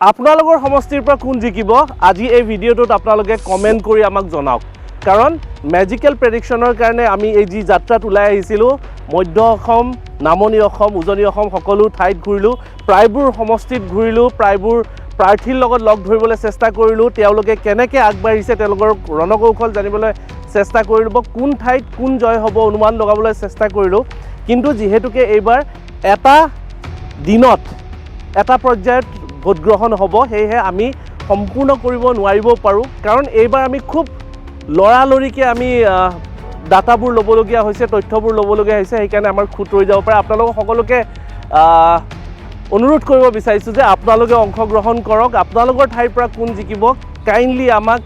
আপোনালোকৰ সমষ্টিৰ পৰা কোন জিকিব আজি এই ভিডিঅ'টোত আপোনালোকে কমেণ্ট কৰি আমাক জনাওক কাৰণ মেজিকেল প্ৰেডিকশ্যনৰ কাৰণে আমি এই যি যাত্ৰাত ওলাই আহিছিলোঁ মধ্য অসম নামনি অসম উজনি অসম সকলো ঠাইত ঘূৰিলোঁ প্ৰায়বোৰ সমষ্টিত ঘূৰিলোঁ প্ৰায়বোৰ প্ৰাৰ্থীৰ লগত লগ ধৰিবলৈ চেষ্টা কৰিলোঁ তেওঁলোকে কেনেকৈ আগবাঢ়িছে তেওঁলোকৰ ৰণকৌশল জানিবলৈ চেষ্টা কৰিলোঁ কোন ঠাইত কোন জয় হ'ব অনুমান লগাবলৈ চেষ্টা কৰিলোঁ কিন্তু যিহেতুকে এইবাৰ এটা দিনত এটা পৰ্যায়ত ভোট গ্ৰহণ হ'ব সেয়েহে আমি সম্পূৰ্ণ কৰিব নোৱাৰিব পাৰোঁ কাৰণ এইবাৰ আমি খুব লৰালৰিকৈ আমি ডাটাবোৰ ল'বলগীয়া হৈছে তথ্যবোৰ ল'বলগীয়া হৈছে সেইকাৰণে আমাৰ খুঁত ৰৈ যাব পাৰে আপোনালোকক সকলোকে অনুৰোধ কৰিব বিচাৰিছোঁ যে আপোনালোকে অংশগ্ৰহণ কৰক আপোনালোকৰ ঠাইৰ পৰা কোন জিকিব কাইণ্ডলি আমাক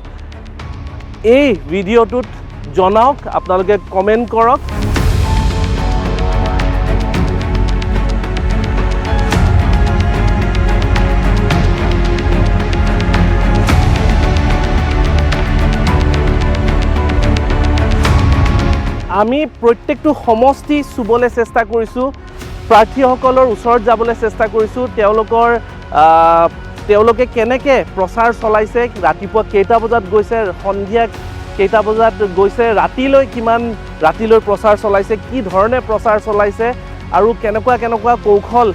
এই ভিডিঅ'টোত জনাওক আপোনালোকে কমেণ্ট কৰক আমি প্ৰত্যেকটো সমষ্টি চুবলৈ চেষ্টা কৰিছোঁ প্ৰাৰ্থীসকলৰ ওচৰত যাবলৈ চেষ্টা কৰিছোঁ তেওঁলোকে কেনেকৈ প্ৰচাৰ চলাইছে ৰাতিপুৱা কেইটা বজাত গৈছে সন্ধিয়া কেইটা বজাত গৈছে ৰাতিলৈ প্ৰচাৰ চলাইছে কি ধৰণে প্ৰচাৰ চলাইছে আৰু কেনেকুৱা কৌশল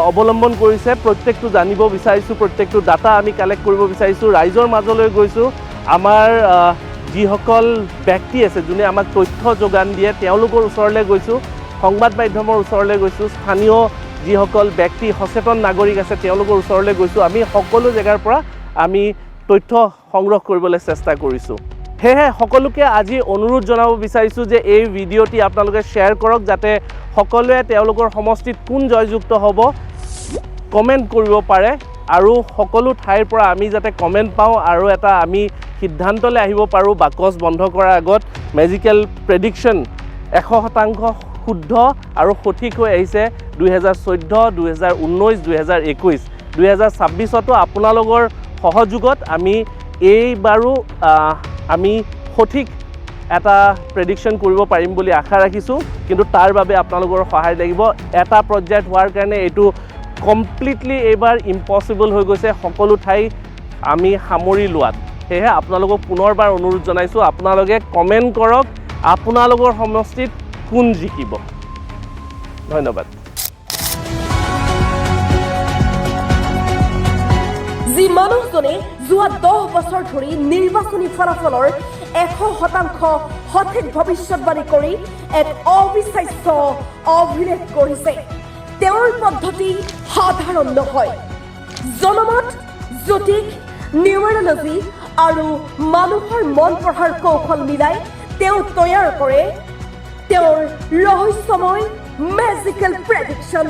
অৱলম্বন কৰিছে প্ৰত্যেকটো জানিব বিচাৰিছোঁ প্ৰত্যেকটো ডাটা আমি কালেক্ট কৰিব বিচাৰিছোঁ ৰাইজৰ মাজলৈ গৈছোঁ আমাৰ যিসকল ব্যক্তি আছে যোনে আমাক তথ্য যোগান দিয়ে তেওঁলোকৰ ওচৰলৈ গৈছোঁ সংবাদ মাধ্যমৰ ওচৰলৈ গৈছোঁ স্থানীয় যিসকল ব্যক্তি সচেতন নাগৰিক আছে তেওঁলোকৰ ওচৰলৈ গৈছোঁ আমি সকলো জেগাৰ পৰা আমি তথ্য সংগ্ৰহ কৰিবলৈ চেষ্টা কৰিছোঁ সেয়েহে সকলোকে আজি অনুৰোধ জনাব বিচাৰিছোঁ যে এই ভিডিঅ'টি আপোনালোকে শ্বেয়াৰ কৰক যাতে সকলোৱে তেওঁলোকৰ সমষ্টিত কোন জয়যুক্ত হ'ব কমেণ্ট কৰিব পাৰে আৰু সকলো ঠাইৰ পৰা আমি যাতে কমেণ্ট পাওঁ আৰু এটা আমি সিদ্ধান্তলৈ আহিব পাৰোঁ বাকচ বন্ধ কৰাৰ আগত মেজিকেল প্ৰেডিকশ্যন 100% শুদ্ধ আৰু সঠিক হৈ আহিছে 2014 2019 2021 2026তো আপোনালোকৰ সহযোগত আমি এইবাৰো আমি সঠিক এটা প্ৰেডিকশ্যন কৰিব পাৰিম বুলি আশা ৰাখিছোঁ কিন্তু তাৰ বাবে আপোনালোকৰ সহায় লাগিব এটা পৰ্যায়ত হোৱাৰ কাৰণে এইটো কমপ্লিটলি এইবাৰ ইম্পচিবল হৈ গৈছে সকলো ঠাই আমি সামৰি লোৱাত সেয়েহে আপোনালোকক পুনৰবাৰ অনুৰোধ জনাইছোঁ আপোনালোকে কমেণ্ট কৰক আপোনালোকৰ সমষ্টিত কোন জিকিব ধন্যবাদ যি মানুহজনে যোৱা 10 বছৰ ধৰি নিৰ্বাচনী ফলাফলৰ 100% সঠিক ভৱিষ্যতবাণী কৰি এক অবিশ্বাস্য অভিলেখ কৰিছে তেওঁৰ পদ্ধতি সাধাৰণ নহয় জনমত জ্যোতিষ নিউমেৰলজি আৰু মানুহৰ মন পঢ়াৰ কৌশল মিলাই তেওঁ তৈয়াৰ কৰে তেওঁৰ ৰহস্যময় মেজিকেল প্ৰেডিকশ্যন